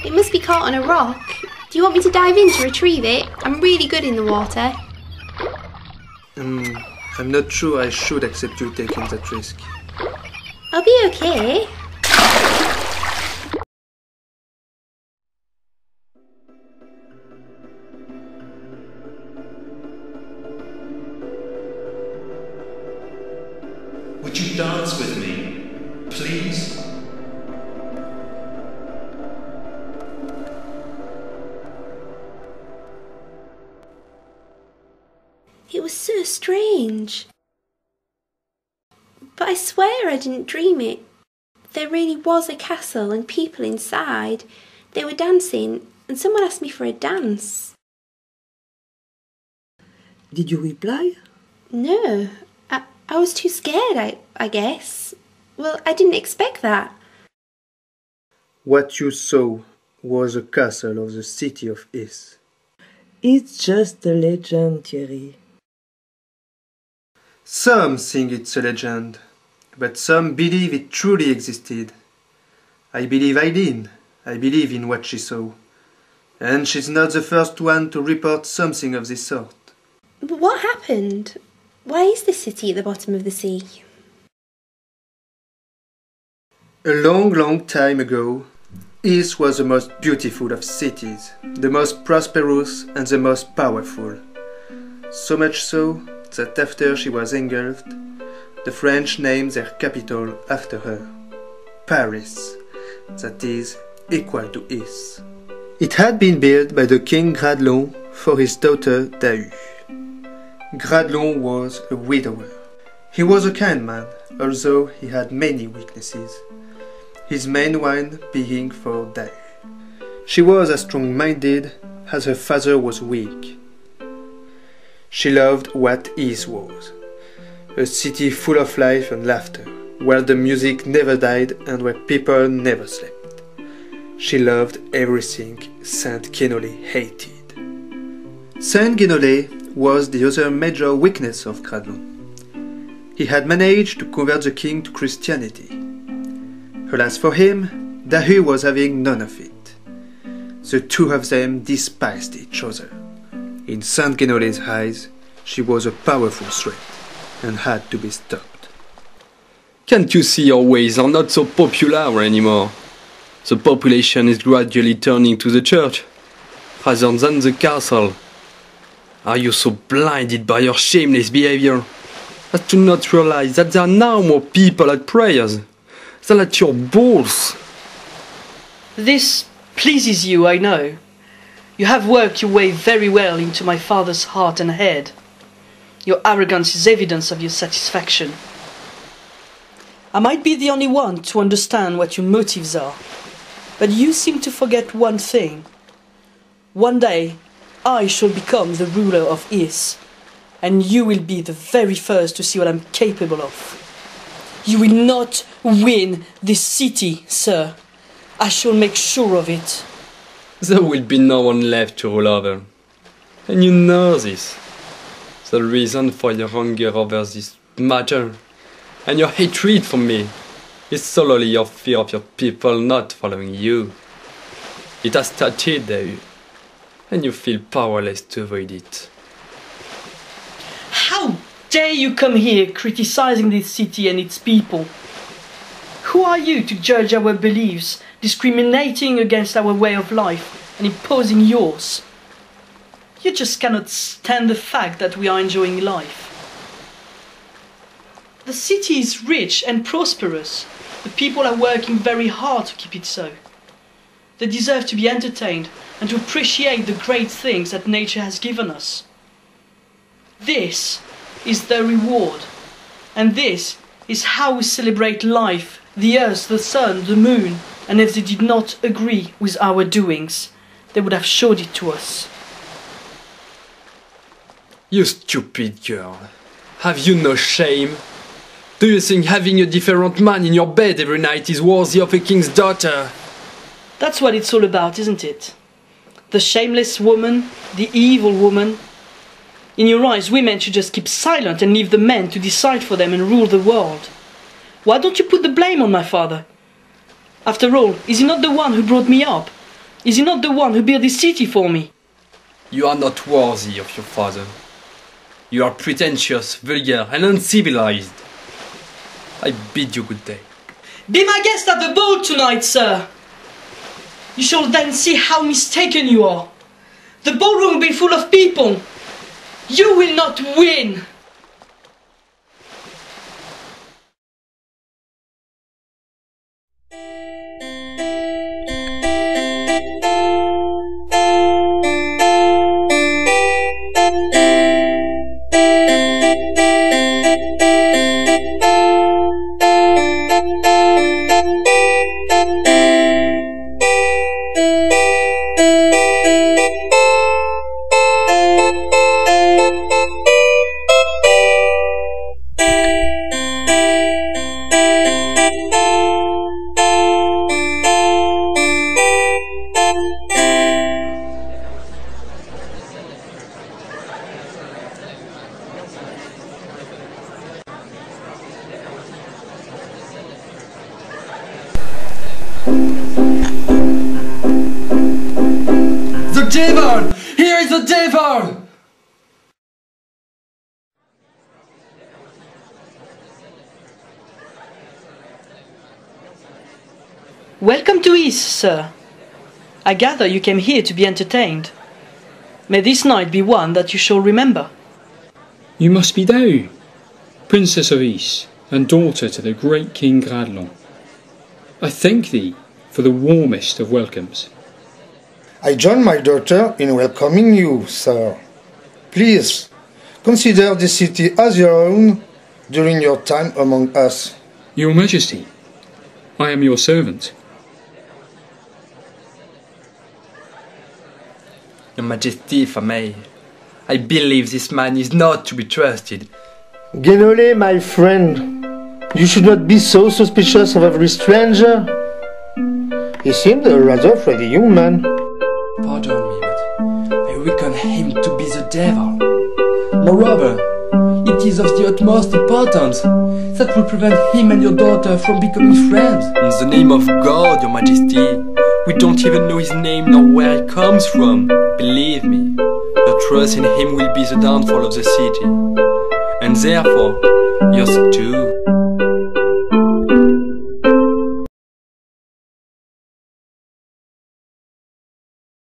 It must be caught on a rock. Do you want me to dive in to retrieve it? I'm really good in the water. I'm not sure I should accept you taking that risk. I'll be okay. Would you dance with me, please? It was so strange. But I swear I didn't dream it. There really was a castle and people inside. They were dancing and someone asked me for a dance. Did you reply? No, I was too scared, I guess. Well, I didn't expect that. What you saw was a castle of the city of Ys. It's just a legend, Thierry. Some think it's a legend, but some believe it truly existed. I believe Eileen. I believe in what she saw. And she's not the first one to report something of this sort. But what happened? Why is this city at the bottom of the sea? A long, long time ago, Ys was the most beautiful of cities, the most prosperous and the most powerful. So much so that after she was engulfed, the French named their capital after her, Paris, that is, equal to Ys. It had been built by the king Gradlon for his daughter Dahu. Gradlon was a widower. He was a kind man, although he had many weaknesses, his main one being for Dahu. She was as strong-minded as her father was weak. She loved what Ys was, a city full of life and laughter, where the music never died and where people never slept. She loved everything Saint Guenolé hated. Saint Guenolé was the other major weakness of Gradlon. He had managed to convert the king to Christianity. Alas for him, Dahu was having none of it. The two of them despised each other. In Saint Guenolé's eyes, she was a powerful threat and had to be stopped. Can't you see your ways are not so popular anymore? The population is gradually turning to the church rather than the castle. Are you so blinded by your shameless behavior as to not realize that there are now more people at prayers than at your balls? This pleases you, I know. You have worked your way very well into my father's heart and head. Your arrogance is evidence of your satisfaction. I might be the only one to understand what your motives are, but you seem to forget one thing. One day, I shall become the ruler of Ys, and you will be the very first to see what I'm capable of. You will not win this city, sir. I shall make sure of it. There will be no one left to rule over. And you know this. The reason for your anger over this matter and your hatred for me is solely your fear of your people not following you. It has started there, and you feel powerless to avoid it. How dare you come here criticizing this city and its people? Who are you to judge our beliefs, discriminating against our way of life and imposing yours? You just cannot stand the fact that we are enjoying life. The city is rich and prosperous. The people are working very hard to keep it so. They deserve to be entertained and to appreciate the great things that nature has given us. This is their reward, and this is how we celebrate life, the earth, the sun, the moon, and if they did not agree with our doings, they would have showed it to us. You stupid girl. Have you no shame? Do you think having a different man in your bed every night is worthy of a king's daughter? That's what it's all about, isn't it? The shameless woman, the evil woman. In your eyes, women should just keep silent and leave the men to decide for them and rule the world. Why don't you put the blame on my father? After all, is he not the one who brought me up? Is he not the one who built this city for me? You are not worthy of your father. You are pretentious, vulgar, and uncivilized. I bid you good day. Be my guest at the ball tonight, sir. You shall then see how mistaken you are. The ballroom will be full of people. You will not win. The devil! Here is the devil! Welcome to Ys, sir. I gather you came here to be entertained. May this night be one that you shall remember. You must be thou, Princess of Ys, and daughter to the great King Gradlon. I thank thee for the warmest of welcomes. I join my daughter in welcoming you, sir. Please, consider this city as your own during your time among us. Your Majesty, I am your servant. Your Majesty, if I may, I believe this man is not to be trusted. Guénolé, my friend, you should not be so suspicious of every stranger. He seemed a rather friendly young man. Pardon me, but I reckon him to be the devil. Moreover, it is of the utmost importance that will prevent him and your daughter from becoming friends. In the name of God, your Majesty, we don't even know his name nor where he comes from. Believe me, your trust in him will be the downfall of the city, and therefore yours too.